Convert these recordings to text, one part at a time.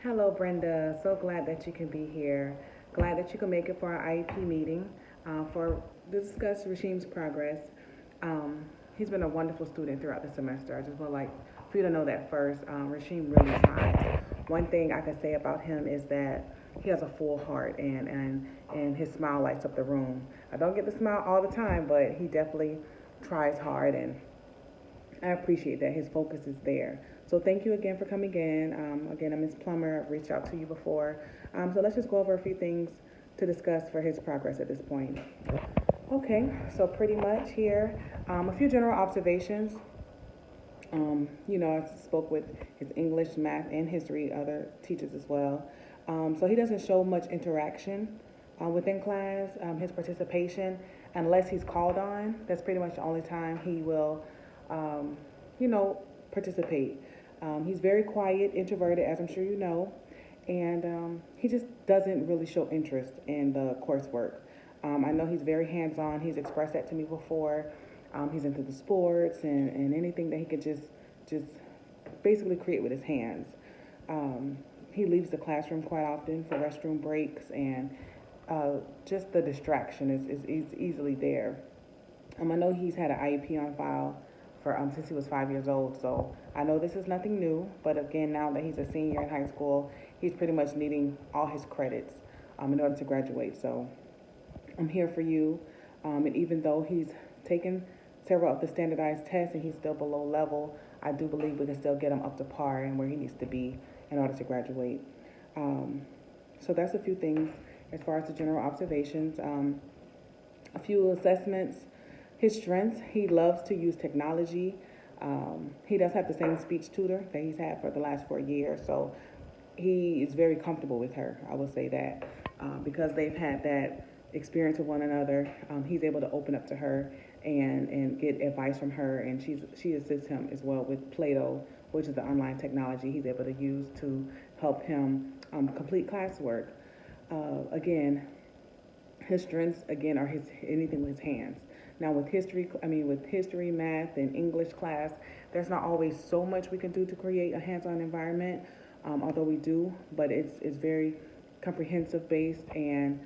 Hello, Brenda. So glad that you can be here. Glad that you can make it for our IEP meeting for to discuss Rasheem's progress. Um, he's been a wonderful student throughout the semester. I just would like for you to know that first. Rasheem really tries. One thing I can say about him is that he has a full heart and his smile lights up the room. I don't get the smile all the time, but he definitely tries hard and I appreciate that his focus is there. So thank you again for coming in. Again, I'm Ms. Plummer. I've reached out to you before. So let's just go over a few things to discuss for his progress at this point. Okay, so pretty much here, a few general observations. I spoke with his English, math, and history, other teachers as well. So he doesn't show much interaction within class. His participation, unless he's called on, that's pretty much the only time he will, um, participate. He's very quiet, introverted, as I'm sure you know, and he just doesn't really show interest in the coursework. I know he's very hands-on. He's expressed that to me before. He's into the sports and anything that he could just basically create with his hands. He leaves the classroom quite often for restroom breaks, and just the distraction is easily there. I know he's had an IEP on file for since he was 5 years old, so I know this is nothing new. But again, now that he's a senior in high school, he's pretty much needing all his credits in order to graduate. So I'm here for you. And even though he's taken several of the standardized tests and he's still below level, I do believe we can still get him up to par and where he needs to be in order to graduate. So that's a few things as far as the general observations. A few assessments. His strengths, he loves to use technology. He does have the same speech tutor that he's had for the last 4 years, so he is very comfortable with her. I will say that because they've had that experience with one another. He's able to open up to her and get advice from her, and she assists him as well with Play-Doh, which is the online technology he's able to use to help him complete classwork. Again, his strengths again are his anything with his hands. Now with history, math, and English class, there's not always so much we can do to create a hands-on environment, although we do, but it's very comprehensive based, and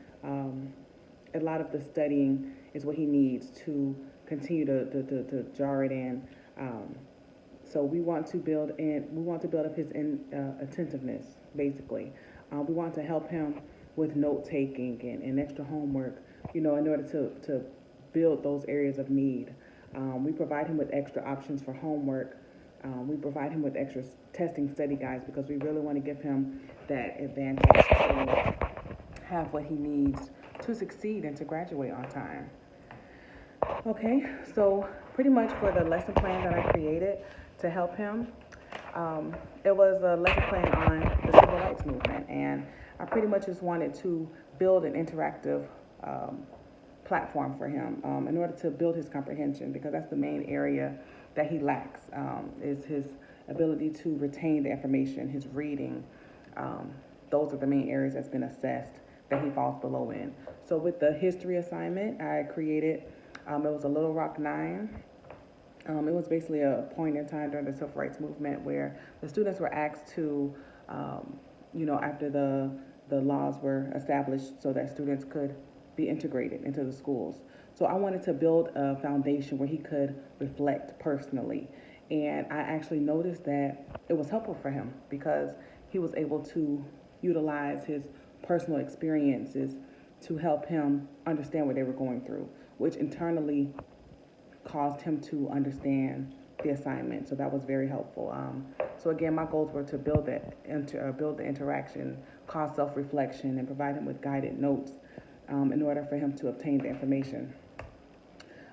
a lot of the studying is what he needs to continue to jar it in. So we want to build up his attentiveness, basically. We want to help him with note taking and extra homework, in order to build those areas of need. We provide him with extra options for homework. We provide him with extra testing study guides because we really want to give him that advantage to have what he needs to succeed and to graduate on time. Okay, so pretty much for the lesson plan that I created to help him, it was a lesson plan on the civil rights movement, and I pretty much just wanted to build an interactive platform for him in order to build his comprehension, because that's the main area that he lacks, is his ability to retain the information, his reading. Those are the main areas that's been assessed that he falls below in. So with the history assignment, I created, it was a Little Rock 9. It was basically a point in time during the civil rights movement where the students were asked to, after the laws were established so that students could be integrated into the schools. So I wanted to build a foundation where he could reflect personally. And I actually noticed that it was helpful for him because he was able to utilize his personal experiences to help him understand what they were going through, which internally caused him to understand the assignment. So that was very helpful. So again, my goals were to build the interaction, cause self-reflection, and provide him with guided notes in order for him to obtain the information.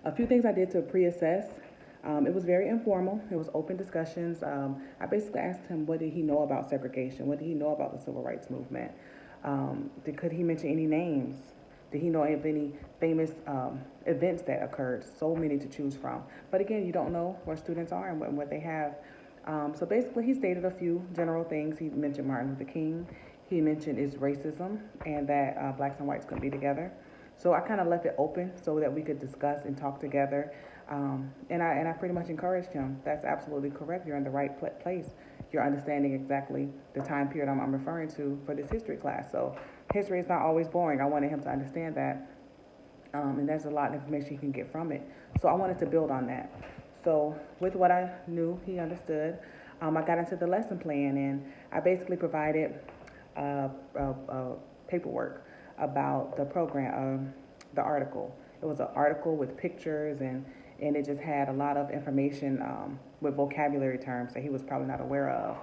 A few things I did to pre-assess. It was very informal. It was open discussions. I basically asked him, what did he know about segregation? What did he know about the civil rights movement? Could he mention any names? Did he know of any famous events that occurred? So many to choose from. But again, you don't know where students are and what they have. So basically, he stated a few general things. He mentioned Martin Luther King. He mentioned is racism and that blacks and whites couldn't be together. So I kind of left it open so that we could discuss and talk together. And I pretty much encouraged him. That's absolutely correct. You're in the right place. you're understanding exactly the time period I'm referring to for this history class. So history is not always boring. I wanted him to understand that, and there's a lot of information you can get from it. So I wanted to build on that. So with what I knew, he understood. I got into the lesson plan, and I basically provided paperwork about the program, the article. It was an article with pictures, and it just had a lot of information with vocabulary terms that he was probably not aware of.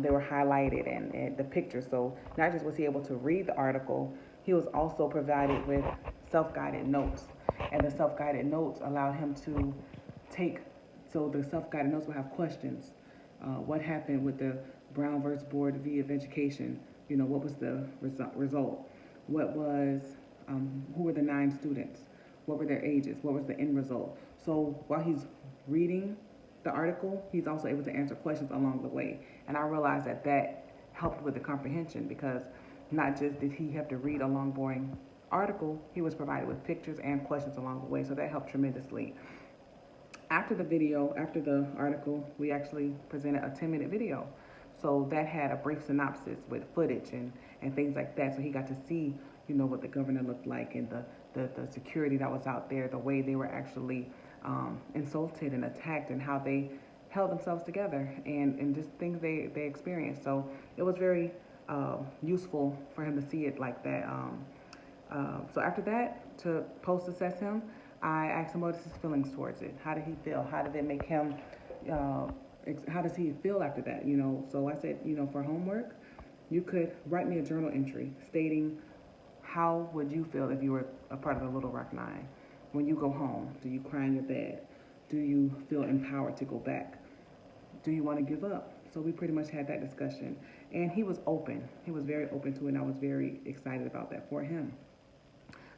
They were highlighted and the pictures. So not just was he able to read the article, he was also provided with self-guided notes. And the self-guided notes allowed him to so the self-guided notes will have questions. What happened with the Brown versus Board of Education? You know, what was the result? What was, who were the 9 students? What were their ages? What was the end result? So while he's reading the article, he's also able to answer questions along the way. And I realized that helped with the comprehension, because not just did he have to read a long, boring article, he was provided with pictures and questions along the way. So that helped tremendously. After the article, we actually presented a 10-minute video. So that had a brief synopsis with footage and things like that. So he got to see, you know, what the governor looked like, and the security that was out there, the way they were actually insulted and attacked, and how they held themselves together, and just things they experienced. So it was very useful for him to see it like that. So after that, to post-assess him, I asked him what his feelings towards it. How did he feel? How did it make him, how does he feel after that? You know, so I said, you know, for homework, you could write me a journal entry stating how would you feel if you were a part of the Little Rock Nine. When you go home, do you cry in your bed? Do you feel empowered to go back? Do you want to give up? So we pretty much had that discussion. And he was open. He was very open to it, and I was very excited about that for him.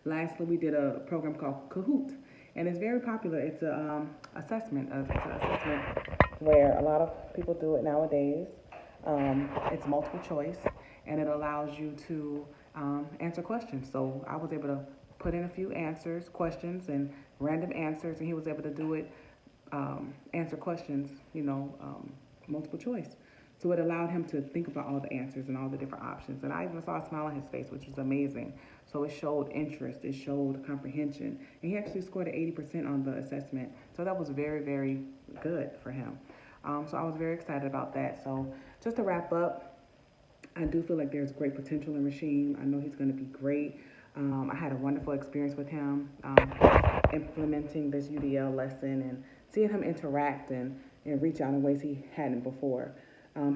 Lastly, we did a program called Kahoot, and it's very popular. It's an assessment where a lot of people do it nowadays. It's multiple choice, and it allows you to answer questions. So I was able to put in a few questions and random answers, and he was able to do it, answer questions, you know, multiple choice. So it allowed him to think about all the answers and all the different options. And I even saw a smile on his face, which was amazing. So it showed interest, it showed comprehension. And he actually scored an 80% on the assessment. So that was very, very good for him. So I was very excited about that. So just to wrap up, I do feel like there's great potential in Rasheem. I know he's going to be great. I had a wonderful experience with him, implementing this UDL lesson and seeing him interact and reach out in ways he hadn't before.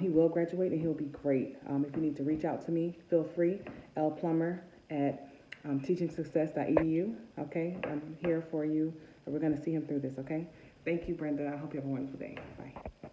He will graduate, and he'll be great. If you need to reach out to me, feel free. lplummer at teachingsuccess.edu. Okay, I'm here for you. We're going to see him through this. Okay. Thank you, Brenda. I hope you have a wonderful day. Bye.